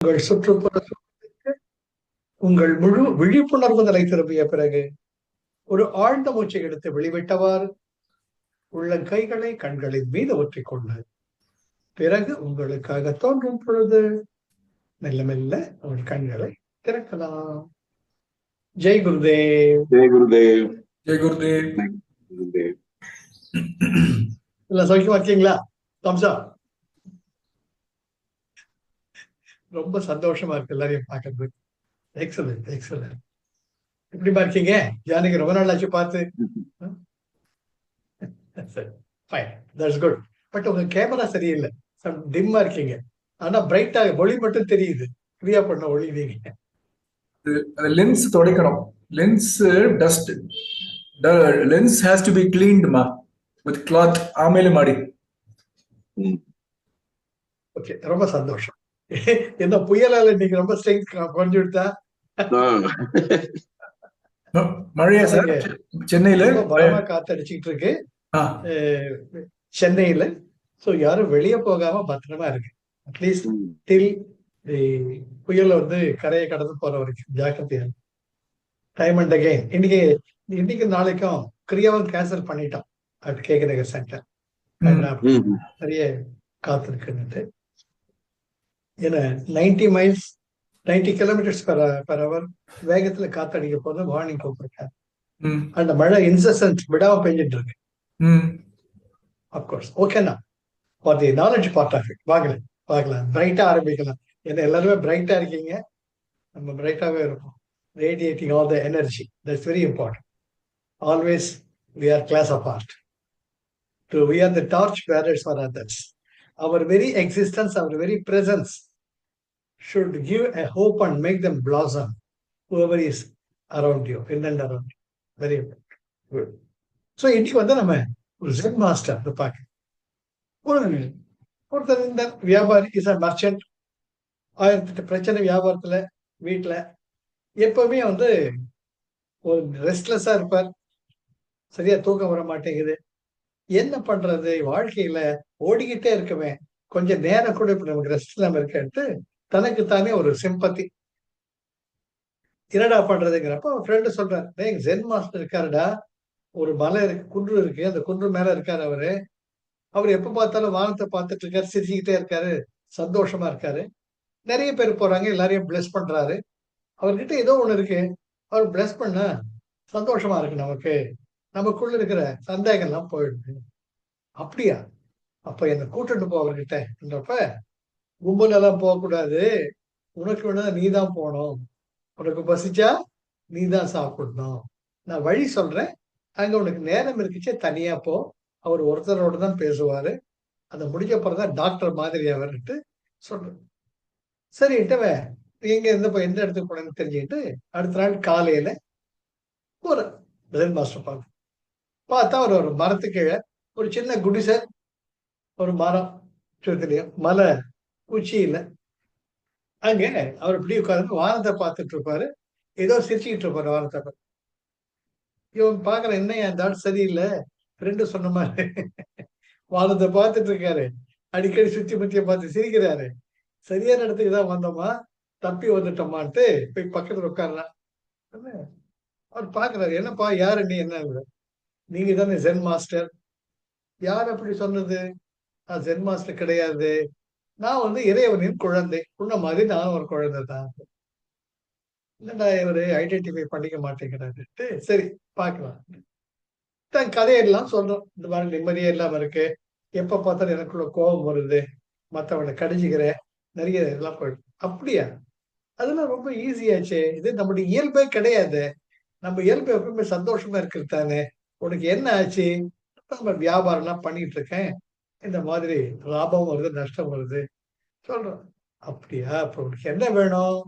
உங்கள் சுற்றுப்புற சூழலுக்கு உங்கள் முழு விழிப்புணர்வு நிலை திரும்பிய பிறகு ஒரு ஆழ்ந்த மூச்சை எடுத்து வெளிவிட்டவாறு உள்ளங்கைகளை கண்களின் மீது ஒற்றிக்கொண்டு பிறகு உங்களுக்காக தோன்றும் பொழுது மெல்ல மெல்ல உங்கள் கண்களை திறக்கலாம். ஜெய் குருதேவ். ஜெய் குருதேவ். ஜெய் குருதேவ். குருதேவ். இல்ல சௌக்கியமா இருக்கீங்களா? தம்சா ரொம்ப சந்தோஷமா இருக்கு எல்லாரையும் பார்க்கறது. Excellent excellent. எப்படிமா இருக்கீங்க? ஜானகி ரொம்ப நாள் ஆச்சு பார்த்து. Fine, that's good. பட் உங்க கேமரா சரியில்லை, டிம்மா இருக்கீங்க. ஆனா பிரைட்டா ஒளி மட்டும் தெரியுது. கிரியா பண்ண ஒளி நீங்க. லென்ஸ் துடைக்கணும். Lens dust. Lens has to be cleaned மா வித் கிளாத். ஆಮೇಲೆ ಮಾಡಿ. ஓகே, ரொம்ப சந்தோஷம். என்ன புயலால நீங்க ரொம்ப ஸ்ட்ரென்த் கொஞ்சம் எடுத்தா? மழையா சார்? சென்னையில பலமா காத்தடிச்சுட்டு இருக்கு சென்னையில. சோ யாரும் வெளியே போகாம பத்திரமா இருக்கு. அட்லீஸ்ட் டில் புயல் வந்து கரையை கடந்து போற வரைக்கும் ஜாக்கிரதையா. டைம் அண்ட் அகைன் இன்னைக்கு நாளைக்கும் கிரியாவும் கேன்சல் பண்ணிட்டோம் அட் கேக் நகர் சென்டர். நிறைய காத்து இருக்குன்னு. ஏன்னா 90 கிலோமீட்டர்ஸ் பெர் அவர் வேகத்துல காத்தடிக்க போது வார்னிங் கொடுத்துருக்காரு. அந்த மழை இன்சென்ட் விடாம பெஞ்சிட்டு இருக்கு. அப்கோர்ஸ் ஓகேண்ணா, for the knowledge part of it. பார்க்கலாம் பிரைட்டா ஆரம்பிக்கலாம். ஏன்னா எல்லாருமே பிரைட்டா இருக்கீங்க, நம்ம பிரைட்டாவே இருப்போம். Radiating all the energy, that's very important. Always we are class apart. We are the torch bearers for others. Our very existence, our very presence should give a hope and make them blossom, whoever is around you, in and around you. Very important. Good. So இன்னைக்கு வந்து நம்ம ஒரு gen master பார்க்க ஒருத்தர் இந்த வியாபாரி is a merchant. 1008 பிரச்சனை வியாபாரத்துல, வீட்டுல எப்பவுமே வந்து ஒரு ரெஸ்ட்லெஸ்ஸா இருப்பார். சரியா தூக்கம் வர மாட்டேங்குது. என்ன பண்றது, வாழ்க்கையில ஓடிக்கிட்டே இருக்கவே கொஞ்சம் நேரம் கூட இப்ப நமக்கு ரெஸ்ட் இல்லாம இருக்கேன்ட்டு தனக்கு தானே ஒரு சிம்பத்தி. என்னடா பண்றதுங்கிறப்ப ஃப்ரெண்டு சொல்றாரு, ஜென் மாஸ்டர் இருக்காருடா, ஒரு மலை இருக்கு, குன்று இருக்கு, அந்த குன்று மேல இருக்காரு அவரு. அவர் எப்ப பார்த்தாலும் வானத்தை பார்த்துட்டு இருக்காரு, சிரிச்சுக்கிட்டே இருக்காரு, சந்தோஷமா இருக்காரு. நிறைய பேர் போறாங்க, எல்லாரையும் பிளஸ் பண்றாரு. அவர்கிட்ட ஏதோ ஒண்ணு இருக்கு, அவர் பிளஸ் பண்ண சந்தோஷமா இருக்கு. நமக்குள்ள இருக்கிற சந்தேகம் எல்லாம் போயிடுது. அப்படியா, அப்ப என்ன கூட்டிட்டு போ அவர்கிட்டன்றப்ப, கும்பல் எல்லாம் போகக்கூடாது, உனக்கு வேணா நீ தான் போகணும், உனக்கு பசிச்சா நீ தான் சாப்பிடணும், நான் வழி சொல்றேன், அங்க உனக்கு நேரம் இருக்குச்சே தனியா போ, அவர் ஒருத்தரோட தான் பேசுவாரு, அதை முடிஞ்ச பிறகுதான் டாக்டர் மாதிரி அவர்கிட்ட சொல்றேன். சரிட்டவே எங்க எந்த இடத்துக்கு போனேன்னு தெரிஞ்சுக்கிட்டு அடுத்த நாள் காலையில ஒரு ஜென் மாஸ்டர் பார்த்தா ஒரு மரத்துக்கு கீழே ஒரு சின்ன குடிசை, ஒரு மரம் சுத்திலையும் மலை உச்சியில. அங்க அவர் இப்படி உட்கார்ந்து வானத்தை பார்த்துட்டு இருப்பாரு, ஏதோ சிரிச்சுக்கிட்டு இருப்பாரு வானத்தை பார்த்து. இவன் பாக்குற, என்ன என் தாட் சரியில்லை, ஃப்ரெண்டு சொன்ன மாதிரி வானத்தை பார்த்துட்டு இருக்காரு, அடிக்கடி சுத்தி முத்திய பார்த்து சிரிக்கிறாரு. சரியான இடத்துக்கு தான் வந்தோமா, தப்பி வந்துட்டோமான்ட்டு போய் பக்கத்துல உட்கார்றான். அவர் பாக்குறாரு, என்னப்பா யாரு நீ, என்ன நீங்க தானே ஜென் மாஸ்டர்? யார் அப்படி சொன்னது? நான் ஜென் மாஸ்டர் கிடையாது, நான் வந்து இறைவனின் குழந்தை, உன்ன மாதிரி நானும் ஒரு குழந்தை தான். என்னடா இவரு ஐடென்டிஃபை பண்ணிக்க மாட்டேங்கிறாரு. சரி பார்க்கலாம், தன் கதையெல்லாம் சொல்றோம். இந்த மாதிரி நிம்மதியே இல்லாம இருக்கு, எப்ப பார்த்தாலும் எனக்குள்ள கோபம் வருது, மற்றவனை கடிஞ்சுக்கிறேன், நிறைய இதெல்லாம் போயிடும். அப்படியா, அதெல்லாம் ரொம்ப ஈஸியாச்சு, இது நம்முடைய இயல்பே கிடையாது. நம்ம இயல்பு எப்பவுமே சந்தோஷமா இருக்கிறது தானே. உனக்கு என்ன ஆச்சு? நம்ம வியாபாரம்லாம் பண்ணிட்டு இருக்கேன், இந்த மாதிரி லாபம் வருது, நஷ்டம் வருது சொல்றோம். அப்படியா, அப்ப உனக்கு என்ன வேணும்?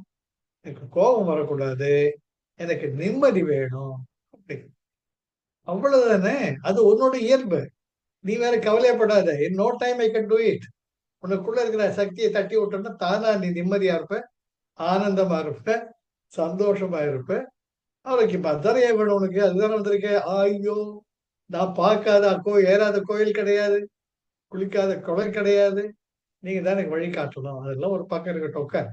எனக்கு கோபம் வரக்கூடாது, எனக்கு நிம்மதி வேணும். அப்படி அவ்வளவுதானே, அது உன்னோட இயல்பு. நீ வேற கவலையப்படாத, in no time I can do it. உனக்குள்ள இருக்கிற சக்தியை தட்டி விட்டோம்னா தானா நீ நிம்மதியா இருப்ப, ஆனந்தமா இருப்ப, சந்தோஷமா இருப்ப. அவருக்கு இப்ப அதானே வேணும் உனக்கு, அதுதானே வந்திருக்கேன். ஐயோ, நான் பார்க்காத ஏறாத கோயில் கிடையாது, குளிக்காத குளம் கிடையாது, நீங்க தான் எனக்கு வழி காட்டணும். அதெல்லாம் ஒரு பக்கம் இருக்கட்டும், உட்கார்.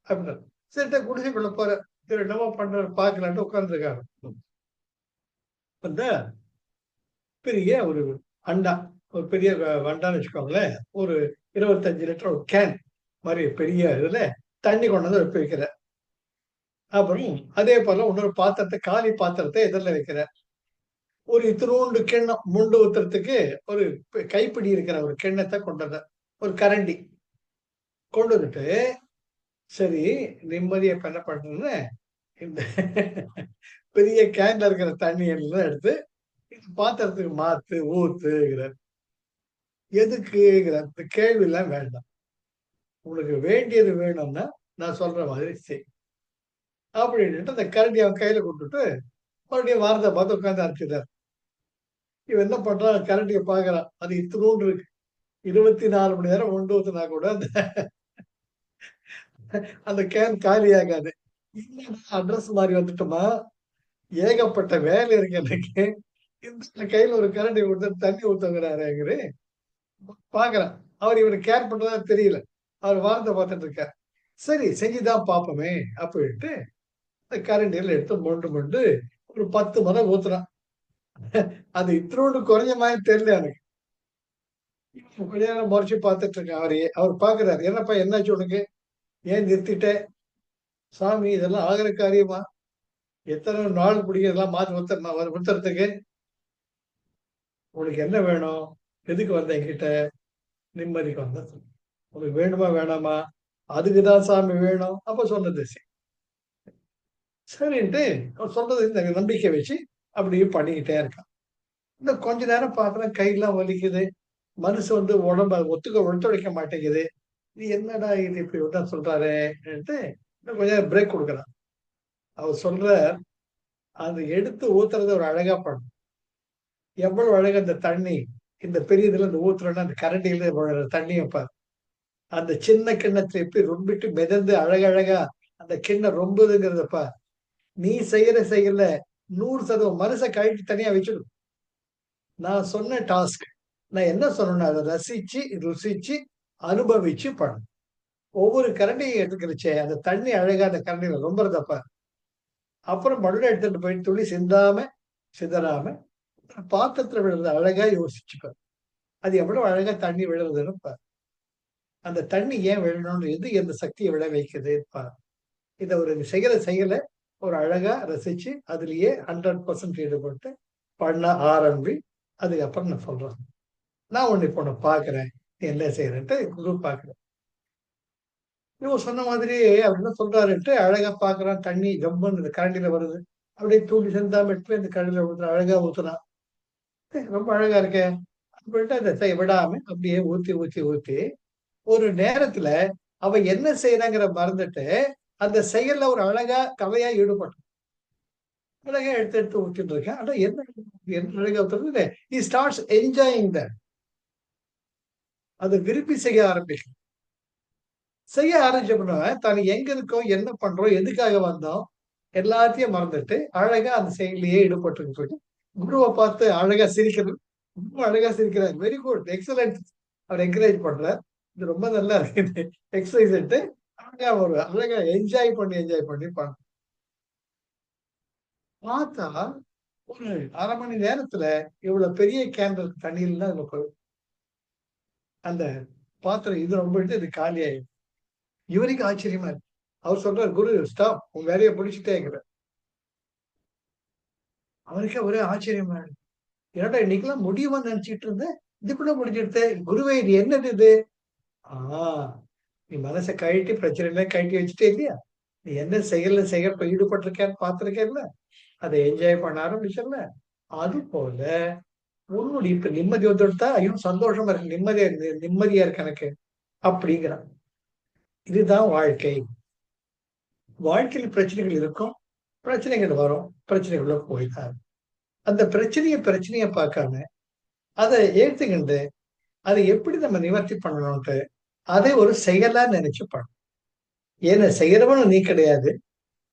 அப்படின்னாரு. சரிட்ட குடிசைக்குள்ள போற, இவர் என்னமோ பண்றாரு பார்க்கலான்ட்டு உட்கார்ந்துருக்காரு. அந்த பெரிய ஒரு அண்டா, ஒரு பெரிய வண்டான்னு வச்சுக்கோங்களேன். ஒரு 25 லிட்டர் ஒரு கேன் மாரி பெரிய இதுல தண்ணி கொண்டு வந்து வைக்கிறார். அப்புறம் அதே போல இன்னொரு பாத்திரத்த, காலி பாத்திரத்த எதிர்ல வைக்கிறார். ஒரு இத்துணூண்டு கிண்ணம் முண்டு ஊத்துறதுக்கு ஒரு கைப்பிடி இருக்கிற ஒரு கிண்ணத்த கொண்டு வந்தார். ஒரு கரண்டி கொண்டு வந்துட்டு, சரி நிம்மதியா இப்ப என்ன பண்றேன்னு, இந்த பெரிய கேன்ல இருக்கிற தண்ணி எல்லாம் எடுத்து பாத்திரத்துக்கு மாத்து, ஊத்துங்கிறார். எதுக்குங்கிறார். இந்த கேள்விலாம் வேண்டாம். உனக்கு வேண்டியது வேணும்னா, நான் சொல்ற மாதிரி செய். அப்படின்னுட்டு அந்த கரண்டிய அவன் கையில குடுத்துட்டு, மறுபடியும் வானத்த பார்த்து உட்கார்ந்து அரைச்சுட்டார். இவன் என்ன பண்றான், கரண்டிய பார்க்கறான். அது இத்துணூண்டு இருக்கு. 24 மணி நேரம் மொண்டு ஊத்துனா கூட அந்த அந்த கேன் காலியாகாது. என்னடா அட்ரஸ் மாறி வந்துட்டோமா? ஏகப்பட்ட வேலை இருக்கு எனக்கு. இந்த கையில ஒரு கரண்டி குடுத்து தண்ணி ஊத்துங்கிறாரேங்கிறேன். பார்க்குறேன். அவர் இவர கேர் பண்றதா தெரியல. அவர் வானத்த பார்த்துட்டு இருக்கார். சரி செஞ்சுதான் பார்ப்போமே! அப்படின்ட்டு அந்த கரண்டில எடுத்து மொண்டு மொண்டு ஒரு 10 முறை ஊத்துறான். அது இத்துணூண்டு குறைஞ்ச மாரி தெரியல எனக்கு. கொஞ்ச நேரம் முறைச்சு பார்த்துட்டு இருக்கேன் அவரையே. அவர் பார்க்குறாரு. "என்னப்பா என்னாச்சு உனக்கு? ஏன் நிறுத்திட்ட?" "சாமி இதெல்லாம் ஆகுற காரியமா? எத்தன நாள் பிடிக்கும் இதெல்லாம் மாத்தி ஊத்துறதுக்கு? உனக்கு என்ன வேணும்? எதுக்கு வந்த என்கிட்ட?" "நிம்மதிக்கு வந்தேன்." "உனக்கு வேணுமா? வேணாமா?" "அதுக்கு தான் சாமி வேணும்." அப்ப சொன்னது சரி. சரின்ட்டு அவர் சொல்றது இந்த நம்பிக்கை வச்சு அப்படியே பண்ணிக்கிட்டே இருக்கான். இன்னும் கொஞ்ச நேரம் பார்க்குறேன் கையெல்லாம் வலிக்குது. மனசு வந்து உடம்ப ஒத்துழைக்க மாட்டேங்குது. இது என்னடா இது இப்படி விட்டா சொல்றாரேன்ட்டு இன்னும் கொஞ்ச நேரம் பிரேக் குடுக்குறேன். அவர் சொல்றார், "அத எடுத்து ஊத்துறத ஒரு அழகா பண்ணணும். எவ்வளவு அழகா இந்த தண்ணி, இந்த பெரிய இதுல இந்த ஊத்துறோம்னா அந்த கரண்டில விழுற தண்ணிய பாரு. அந்த சின்ன கிண்ணத்துல எப்படி ரொம்பிட்டு மிதந்து அழகழகா அந்த கிண்ணம் ரொம்புதுங்கிறத பார். நீ செய்யற செயல்ல 100% மனச கழட்டி தனியா வச்சுடு. நான் சொன்ன டாஸ்க். நான் என்ன சொன்னேனோ அத ரசிச்சு, ருசிச்சு, அனுபவிச்சு பண்ணு. ஒவ்வொரு கரண்டியும் எடுத்துக்கிறச்சே, அந்த தண்ணி அழகா அந்த கரண்டில ரொம்புறத பாரு. அப்புறம் மறுபடியும் எடுத்துட்டு போய் துளி சிந்தாம, சிதறாம பாத்திரத்துல விழுறத அழகா யோசிச்சு பாரு. அது எவ்வளவு அழகா தண்ணி விழுறதுன்னு பாரு. அந்த தண்ணி ஏன் விழணும்னு எது எந்த சக்திய விழ வைக்குது பாரு. இத ஒரு செய்யற செயல ஒரு அழகா ரசிச்சு, அதிலேயே 100% ஈடுபட்டு பண்ண ஆரம்பி. அதுக்கப்புறம் நான் சொல்றேன். நான் உன்னை இப்ப உன்ன பார்க்கிறேன். நீ என்ன செய்றன்ட்டு குரு பார்க்கிறேன். இவன் சொன்ன மாதிரியே அவர் என்ன சொல்றாருன்ட்டு அழகா பார்க்குறான். தண்ணி ஜம்முன்னு இந்த கரண்டில வருது. அப்படியே தூண்டி சிந்தாம எடுத்து போய் அந்த கரண்டில ஊத்துறான். அழகா ஊத்துனான். ரொம்ப அழகா இருக்கே! அப்படின்ட்டு அத விடாம அப்படியே ஊத்தி, ஊத்தி, ஊத்தி ஒரு நேரத்துல அவன் என்ன செய்றாங்கிற மறந்துட்டு, அந்த செயல்ல ஒரு அழகா கலையா ஈடுபட்டான். அழகா எடுத்து, எடுத்து ஊத்திட்டு இருக்கேன். ஆனா என்ன என்ன அழகா ஊத்துறது ஹி ஸ்டார்ட்ஸ் என்ஜாயிங் தட். அத விரும்பி செய்ய ஆரம்பிக்கும். செய்ய ஆரம்பிச்சோம்னா, தான் எங்க இருக்கோம்? என்ன பண்றோம்? எதுக்காக வந்தோம்? எல்லாத்தையும் மறந்துட்டு, அழகா அந்த செயல்லயே ஈடுபட்டுட்டு போயிட்டு, குருவ பார்த்து அழகா சிரிக்கிறது. ரொம்ப அழகா சிரிக்கிறார். Very good, excellent. அவர் என்கரேஜ் பண்றார். இது ரொம்ப நல்லா இருக்கு. எக்ஸர்சைஸ்ன்ட்டு அழகா ஒரு அழகா என்ஜாய் பண்ணி பார்த்தா, ஒரு 1/2 மணி நேரத்துல இவ்வளவு பெரிய கேன் தண்ணீர்லாம் அதுல அந்த பாத்திரம் இது ரொம்பிட்டு இது காலியாயிடும். இவருக்கு ஆச்சரியமா இருக்கு. அவர் சொல்றாரு, "குரு ஸ்டாப். உன் வேலைய முடிச்சுட்டேங்கிறார்." அவருக்கே ஒரே ஆச்சரியமா இருக்கு. என்னடா இன்னைக்கெல்லாம் முடியுமான்னு நினைச்சுட்டு இருந்தேன். இதுக்குள்ள முடிஞ்சிடுத்தே. குருவே இது என்னது இது? ஆ நீ மனச கழட்டி பிரச்சனைலாம் கழட்டி வச்சுட்டே இல்லையா? நீ என்ன செயல்ல ஈடுபட்டிருக்கேன்னு பார்த்திருக்கேல்ல? அத என்ஜாய் பண்ண ஆரம்பிச்சல்ல? அதுபோல உன்னுடைய இப்ப நிம்மதி வந்துடுத்தா, ஐயோ சந்தோஷமா இருக்கு. நிம்மதியா இருக்கு எனக்கு. அப்படிங்கிறான். இதுதான் வாழ்க்கை. வாழ்க்கையில பிரச்சனைகள் இருக்கும். பிரச்சனைகள் வரும். பிரச்சனைக்குள்ள போய் தான் ஆகணும். அந்த பிரச்சனைய பார்க்காம, அத ஏத்துக்கிண்டு, அத எப்படி நம்ம நிவர்த்தி பண்ணணும்ன்ட்டு, அதை ஒரு செயலா நினைச்சு பண்ணணும். ஏன்னா செய்யறவனும் நீ கிடையாது.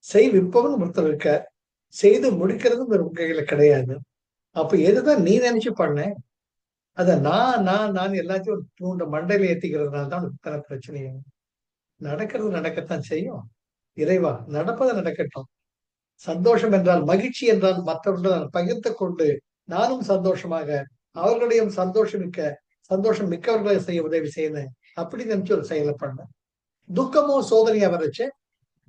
செய்விப்பவன் ஒருத்தர் இருக்கார். செய்து முடிக்கிறதும் உன் கையில கிடையாது. அப்ப எதுதான் நீ நினைச்சு பண்ண? அத நான் எல்லாத்தையும் ஒரு மண்டையில ஏத்திக்கிறதுனால தான் உனக்கு இத்தன பிரச்சனையும். நடக்கிறது நடக்கத்தான் செய்யும். இறைவா நடப்பது நடக்கட்டும். சந்தோஷம் என்றால் மகிழ்ச்சி என்றால் மற்றவர்களுடன் பகிர்ந்து கொண்டு நானும் சந்தோஷமாக அவர்களுடையும் சந்தோஷம் மிக்கவர்களை செய்ய உதவி செய்யணும் அப்படி நினைச்சு ஒரு செயலை பண்ண. துக்கமோ சோதனையா வரச்சு,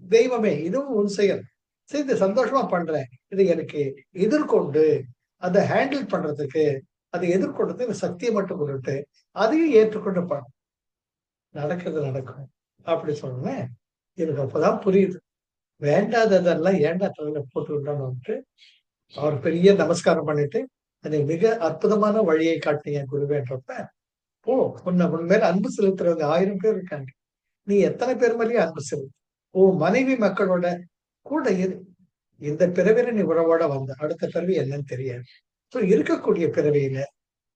தெய்வமே இதுவும் உன் செயல், சரி இது சந்தோஷமா பண்றேன், இது எனக்கு எதிர்கொண்டு அதை ஹேண்டில் பண்றதுக்கு அதை எதிர்கொண்டதுக்கு சக்தியை மட்டும் கொடுத்து அதையும் ஏற்றுக்கொண்டு பண்ண. நடக்கிறது நடக்கும் அப்படி சொன்னேன். எனக்கு அப்பதான் புரியுது, வேண்டாததெல்லாம் ஏண்டா தலையில போட்டு விடணும்ட்டு அவர் பெரிய நமஸ்காரம் பண்ணிட்டு அதை மிக அற்புதமான வழியை காட்டினீங்க குருவேன்றப்ப, ஓ உன் மேல அன்பு செலுத்துறவங்க 1000 பேர் இருக்காங்க, நீ எத்தனை பேர் மேலேயும் அன்பு செலுத்து, ஓ மனைவி மக்களோட கூட இரு. இந்த பிறவில நீ உறவோட வந்த, அடுத்த பிறவி என்னன்னு தெரியாது. ஸோ இருக்கக்கூடிய பிறவியில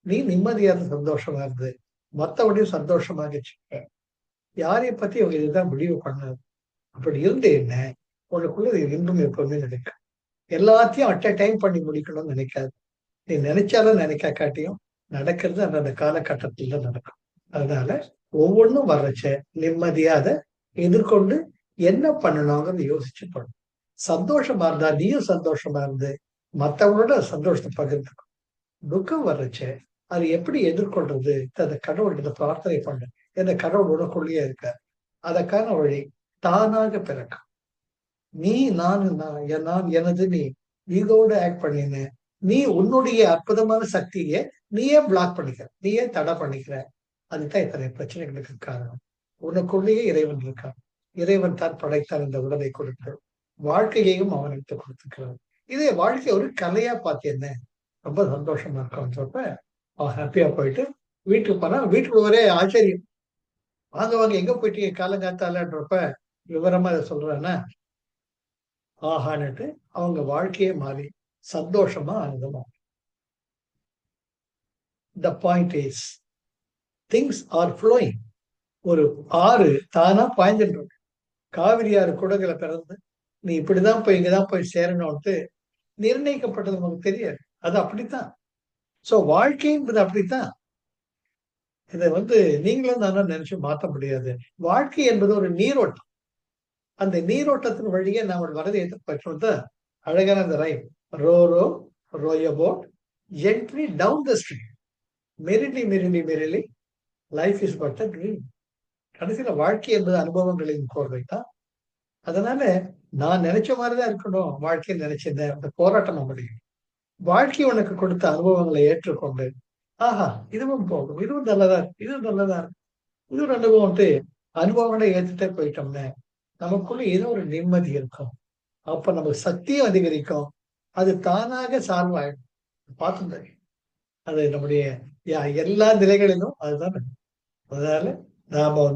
நீ நிம்மதியான சந்தோஷமா இருந்து மற்றவனையும் சந்தோஷமாக வச்சுக்க. யாரையும் பத்தி அவங்க இதுதான் முடிவு பண்ணாது. அப்படி இருந்து என்ன உனக்குள்ள இன்னும் எப்பவுமே நடக்கும். எல்லாத்தையும் அட் அ டைம் பண்ணி முடிக்கணும்னு நினைக்காது. நீ நினைச்சாலும் நினைக்கா காட்டியும் நடக்கிறது அந்த காலகட்டத்துல நடக்கும். அதனால ஒவ்வொன்றும் வர்றச்ச நிம்மதியா அதை எதிர்கொண்டு என்ன பண்ணணுங்கிறத யோசிச்சு பண்ணணும். சந்தோஷமா இருந்தா நீயும் சந்தோஷமா இருந்து மற்றவங்களோட சந்தோஷத்தை பகிர்ந்துக்கும். துக்கம் வர்றச்ச அது எப்படி எதிர்கொள்றது, அந்த கடவுள்கிட்ட பிரார்த்தனை பண்ணு. என்ற கடவுள் உனக்குள்ளேயே இருக்கார். அதற்கான வழி தானாக பிறக்கும். நீ நான் எனது நீ ஈகோட ஆக்ட் பண்ணின, நீ உன்னுடைய அற்புதமான சக்தியை நீயே பிளாக் பண்ணிக்கிற, நீயே தடை பண்ணிக்கிற. அதுதான் இத்தனை பிரச்சனைகளுக்கு காரணம். உனக்குள்ளேயே இறைவன் இருக்கான். இறைவன் தான் படைத்தான் இந்த உடலை கொடுத்து, வாழ்க்கையையும் அவனுக்கு கொடுத்துக்கிறான். இதே வாழ்க்கை ஒரு கலையா பார்த்தேன்ன ரொம்ப சந்தோஷமா இருக்கும் சொல்றப்ப அவன் ஹாப்பியா போயிட்டு வீட்டுக்கு போனா வீட்டுக்கு ஒரே ஆச்சரியம், வாங்க எங்க போயிட்டீங்க காலங்காத்தாலன்றப்ப விவரமா அதை சொல்றான்னா ஆஹான்னுட்டு அவங்க வாழ்க்கையே மாறி சந்தோஷமா ஆனந்தமா. The point is things are flowing. ஒரு ஆறு தானா பாய்ந்துட்டு, காவிரி ஆறு குடங்களை பிறந்து நீ இப்படிதான் போய் இங்கதான் போய் சேரணும்ட்டு நிர்ணயிக்கப்பட்டது நமக்கு தெரியாது. அது அப்படித்தான். சோ வாழ்க்கை என்பது அப்படித்தான். இதை நீங்களும் நானும் நினைச்சு மாற்ற முடியாது. வாழ்க்கை என்பது ஒரு நீரோட்டம். அந்த நீரோட்டத்தின் வழியே நாம் வரதை எதிர்பார்க்கிறது. அழகான அந்த rhyme, row row row about gently down the stream, merrily life is but a dream. கடைசியில வாழ்க்கை என்பது அனுபவங்களின் கோர்வை தான். அதனால நான் நினைச்ச மாதிரிதான் இருக்கணும் வாழ்க்கையை நினைச்சிருந்தேன். அந்த போராட்டம் முடியும். வாழ்க்கை உனக்கு கொடுத்த அனுபவங்களை ஏற்றுக்கொண்டு ஆஹா இதுவும் போகும், இதுவும் நல்லதா இருக்கு, இதுவும் நல்லதா இருக்கு, இது ஒரு அனுபவம்ட்டு அனுபவங்களை ஏற்றுட்டே போயிட்டோம்னா நமக்குள்ள ஏதோ ஒரு நிம்மதி இருக்கும். அப்ப நமக்கு சக்தியும் அதிகரிக்கும். அது தானாக சால்வ் ஆயிடும். பார்த்துங்க, அது நம்முடைய எல்லா நிலைகளிலும் அதுதான். அதனால நாம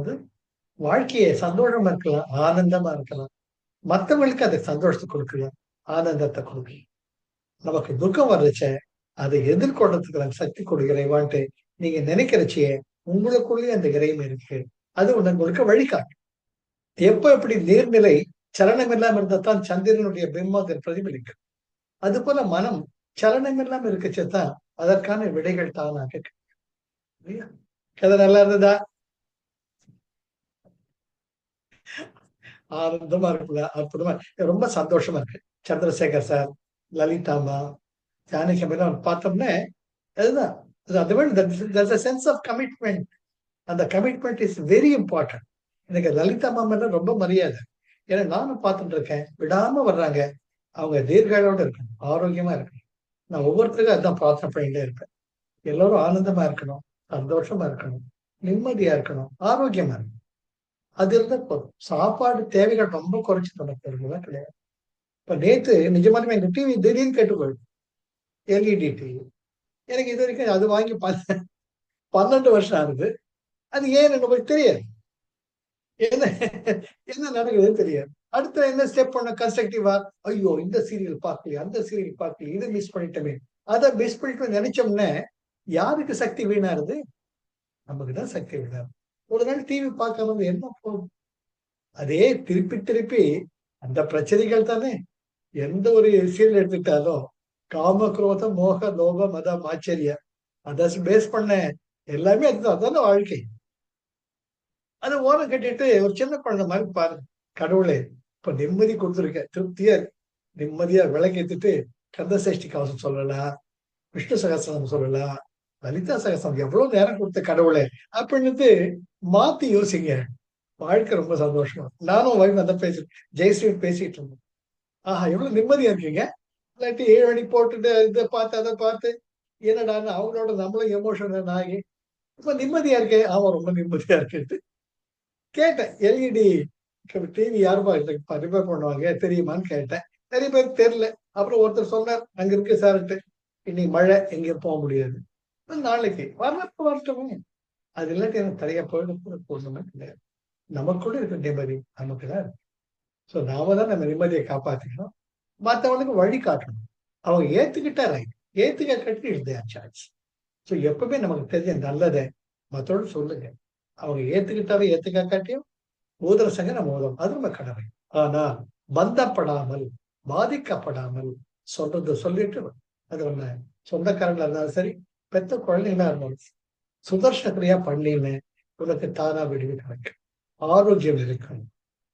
வாழ்க்கையை சந்தோஷமா இருக்கலாம், ஆனந்தமா இருக்கலாம். மற்றவங்களுக்கு அதை சந்தோஷத்தை கொடுக்கலாம், ஆனந்தத்தை கொடுக்கலாம். நமக்கு துக்கம் வர்றச்ச அதை எதிர்கொள்றதுக்கு சக்தி கொடுக்கிற இறைவான்ட்டு நீங்க நினைக்கிறச்சே உங்களுக்குள்ளேயே அந்த இறைமை இருக்கு. அது உங்களுக்கு வழிகாட்டும். எப்ப எப்படி நீர்நிலை சலனம் இல்லாம இருந்தால்தான் சந்திரனுடைய பிம்பத்தில் பிரதிபலிக்கும். அது போல மனம் சலனம் இல்லாம இருக்கச்சதான் அதற்கான விடைகள் தானாக. கதை நல்லா இருந்ததா? ஆனந்தமா இருக்குல்ல, அற்புதமா ரொம்ப சந்தோஷமா இருக்கு. சந்திரசேகர் சார், லலிதாமா, ஜானகி பார்த்தோம்னா அதுதான் அது சென்ஸ் ஆஃப் கமிட்மெண்ட். அந்த கமிட்மெண்ட் இஸ் வெரி இம்பார்ட்டன்ட். எனக்கு லலிதா மேல ரொம்ப மரியாதை. ஏன்னா நானும் பார்த்துட்டு இருக்கேன், விடாம வர்றாங்க. அவங்க தீர்காயோட இருக்கணும், ஆரோக்கியமா இருக்கணும். நான் ஒவ்வொருத்தருக்கும் அதுதான் பிரார்த்தனை பண்ணிட்டே இருப்பேன். எல்லாரும் ஆனந்தமா இருக்கணும், சந்தோஷமா இருக்கணும், நிம்மதியா இருக்கணும், ஆரோக்கியமா இருக்கணும். அது இருந்தா போதும். சாப்பாடு தேவைகள் ரொம்ப குறைச்சு நமக்கு கிடையாது. இப்ப நேத்து நிஜமாலுமே எங்க டிவி திடீர்னு கேட்டு போயிடுது, எல்இடி டிவி. எனக்கு இது வரைக்கும் அது வாங்கி 12 வருஷம் ஆகுது. அது ஏன் நமக்கு தெரியாது, என்ன நடக்குதுன்னு தெரியாது. அடுத்த என்ன ஸ்டெப் பண்ண கன்ஸ்ட்ரக்டிவா, ஐயோ இந்த சீரியல் பார்க்கலையே, அந்த சீரியல் பார்க்கலையே, இதை மிஸ் பண்ணிட்டோமே, அதை மிஸ் பண்ணிட்டு நினைச்சோம்னா யாருக்கு சக்தி வீணாருது? நமக்குதான் சக்தி வீணாரு. ஒரு நாள் டிவி பார்க்காம என்ன போகும்? அதே திருப்பி திருப்பி அந்த பிரச்சனைகள் தானே. எந்த ஒரு சீரியல் எடுத்துக்கிட்டாலும் காம குரோத மோக லோக மத ஆச்சரியம் அதை பேஸ் பண்ண எல்லாமே அதுதான். அதான வாழ்க்கை. அதை ஓரம் கட்டிட்டு ஒரு சின்ன குழந்தை மாதிரி பாருங்க. கடவுளே இப்ப நிம்மதி கொடுத்துருக்க, திருப்தியா இருக்கு. நிம்மதியா விளக்கேத்திட்டு கந்த சஷ்டி கவசம் சொல்லலாம், விஷ்ணு சகஸ்ரநாமம் சொல்லலாம், லலிதா சகஸ்ரநாமம், எவ்வளவு நேரம் கொடுத்த கடவுளே அப்படின்னுட்டு மாத்தி யோசிங்க. வாழ்க்கை ரொம்ப சந்தோஷமா. நானும் வைஃப் அந்த ஜெயஸ்ரீ பேசிட்டு இருந்தோம். ஆஹா எவ்வளவு நிம்மதியா இருக்கீங்க. இல்லாட்டி 7 மணி போட்டுட்டு இதை பார்த்து அதை பார்த்து என்னடான்னு அவங்களோட நம்மளும் எமோஷனல் ஆகி இப்ப நிம்மதியா இருக்கே. ஆமா ரொம்ப நிம்மதியா இருக்கு. கேட்டேன், எல்இடி டிவி யாருப்பா ரிப்பேர் பண்ணுவாங்க தெரியுமான்னு கேட்டேன். நிறைய பேர் தெரியல. அப்புறம் ஒருத்தர் சொன்னார், அங்க இருக்கு சார்ட்டு, இன்னைக்கு மழை எங்கேயும் போக முடியாது, நாளைக்கு வரட்டும். அது இல்லாட்டி எனக்கு தரையா போயிடும் கிடையாது. நமக்குள்ள இருக்க நிம்மதி நமக்கு தான் இருக்கு. ஸோ நாம தான் நம்ம நிம்மதியை காப்பாத்திக்கணும், மற்றவனுக்கு வழி காட்டணும். அவங்க ஏத்துக்கிட்டா ரைட், ஏத்துக்க கட்டி எழுதியாச்சு. ஸோ எப்பவுமே நமக்கு தெரிஞ்ச நல்லதை மற்றோடு சொல்லுங்க. அவங்க ஏத்துக்கிட்டாவே ஏத்துக்க காட்டியும் ஊதுற சங்க நம்ம ஊதும், அது நம்ம கடமை. ஆனா பந்தப்படாமல் பாதிக்கப்படாமல் சொல்றது சொல்லிட்டு, அது ஒண்ணு சொந்தக்காரங்களா இருந்தாலும் சரி, பெத்த குழந்தைங்களா இருந்தாலும் சுதர்ஷனக்கிரியா பண்ணின்னு உனக்கு தானா விடுவி கிடைக்கும். ஆரோக்கியம் இருக்கும்,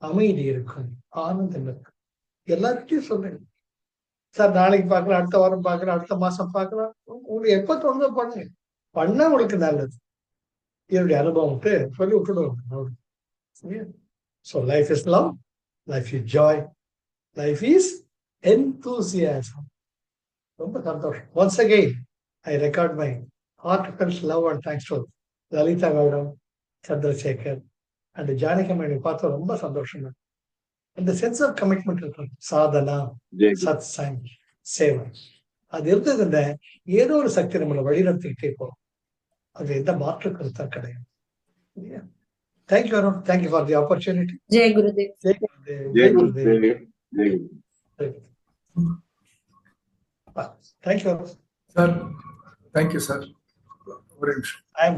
அமைதி இருக்கும், ஆனந்தம் இருக்கும். எல்லார்கிட்டையும் சொல்லுங்க, சார் நாளைக்கு பார்க்கலாம், அடுத்த வாரம் பார்க்கலாம், அடுத்த மாசம் பார்க்கலாம். உங்களுக்கு எப்ப தோணுதோ பண்ணுங்க, பண்ணா உங்களுக்கு நல்லது. என்னுடைய அனுபவத்தை சொல்லி விட்டுடுவோம். So life is love, life is joy, life is enthusiasm. ரொம்ப சந்தோஷம். Once again, I record my heartfelt love and thanks to Lalitha madam, Chandrasekhar and Janaki madam பார்த்து ரொம்ப சந்தோஷம். இந்த சென்ஸ் ஆஃப் கமிட்மெண்ட் இருக்கு, சாதனா, சத் சங், சேவை, அது இருந்ததுன்னா ஏதோ ஒரு சக்தி நம்மளை வழிநடத்திக்கிட்டே போகும். அது எந்த மாற்று கருத்தா கிடையாது. Thank you, Arun. Thank you for the opportunity. Jai Gurudev. Jai Gurudev. Jai Gurudev. Thank you, Arun. Sir, thank you, sir. I am